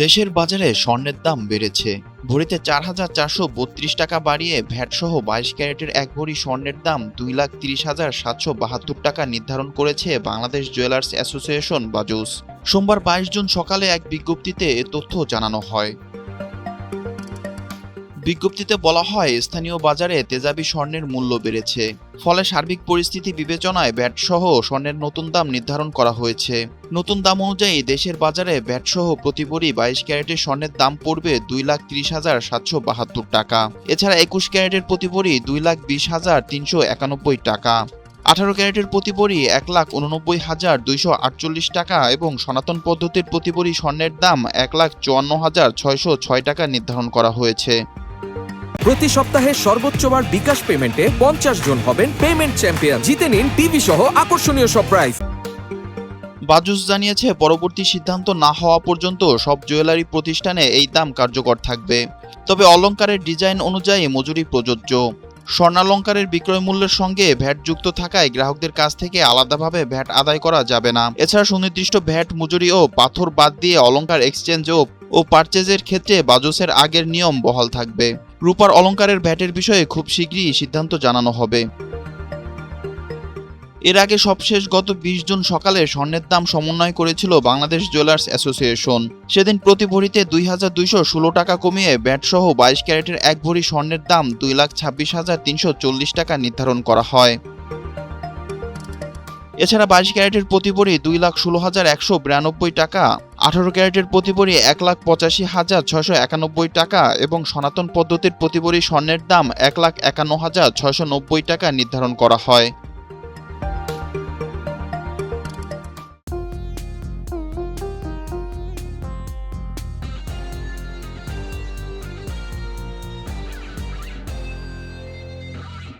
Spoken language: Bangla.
দেশের বাজারে স্বর্ণের দাম বেড়েছে। ভরিতে ৪,৪৩২ টাকা বাড়িয়ে ভ্যাটসহ ২২ ক্যারেটের এক ভরি স্বর্ণের দাম ২,৩০,৭৭২ টাকা নির্ধারণ করেছে বাংলাদেশ জুয়েলার্স অ্যাসোসিয়েশন বাজুস। সোমবার ২২ জুন সকালে এক বিজ্ঞপ্তিতে এ তথ্য জানানো হয়। বিজ্ঞপ্তিতে বলা হয়, স্থানীয় বাজারে তেজাবি স্বর্ণের মূল্য বেড়েছে। ফলে সার্বিক পরিস্থিতি বিবেচনায় ভ্যাটসহ স্বর্ণের নতুন দাম নির্ধারণ করা হয়েছে। নতুন দাম অনুযায়ী দেশের বাজারে ভ্যাটসহ প্রতি ভরি ২২ ক্যারেটের স্বর্ণের দাম পড়বে ২,৩০,৭৭২ টাকা। এছাড়া ২১ ক্যারেটের প্রতি ভরি ২,২০,৩৯১ টাকা, ১৮ ক্যারেটের প্রতি ভরি ১,৮৯,২৪৮ টাকা এবং সনাতন পদ্ধতির প্রতি ভরি স্বর্ণের দাম ১,৫৪,৬০৬ টাকা নির্ধারণ করা হয়েছে। প্রতি সপ্তাহে সর্বোচ্চবার বিকাশ পেমেন্টে ৫০ জন হবেন পেমেন্ট চ্যাম্পিয়ন। জিতে নিন টিভি সহ আকর্ষণীয় সব প্রাইজ। বাজুস জানিয়েছে, পরবর্তী সিদ্ধান্ত না হওয়া পর্যন্ত সব জুয়েলারি প্রতিষ্ঠানে এই দাম কার্যকর থাকবে। তবে অলংকারের ডিজাইন অনুযায়ী মজুরি প্রযোজ্য। স্বর্ণালংকারের বিক্রয় মূল্যের সঙ্গে ভ্যাট যুক্ত থাকায় গ্রাহকদের কাছ থেকে আলাদাভাবে ভ্যাট আদায় করা যাবে না। এছাড়া সুনির্দিষ্ট ভ্যাট মজুরি ও পাথর বাদ দিয়ে অলংকার এক্সচেঞ্জ ও পারচেজের ক্ষেত্রে বাজুসের আগের নিয়ম বহাল থাকবে। রূপার অলংকারের ভ্যাটের বিষয়ে খুব শীঘ্রই সিদ্ধান্ত জানানো হবে। এর আগে সবশেষ গত ২০ জুন সকালে স্বর্ণের দাম সমন্বয় করেছিল বাংলাদেশ জুয়েলার্স অ্যাসোসিয়েশন। সেদিন প্রতি ভরিতে ২,২১৬ টাকা কমিয়ে ভ্যাটসহ ২২ ক্যারেটের এক ভরি স্বর্ণের দাম ২,২৬,৩৪০ টাকা নির্ধারণ করা হয়। এছাড়া ২২ ক্যারেটের প্রতি ভরি ২,১৬,১৯২ টাকা, ১৮ ক্যারেটের প্রতি ভরি ১,৮৫,৬৯১ টাকা এবং সনাতন পদ্ধতির প্রতি ভরি স্বর্ণের দাম ১,৫১,৬৯০ টাকা নির্ধারণ করা হয়।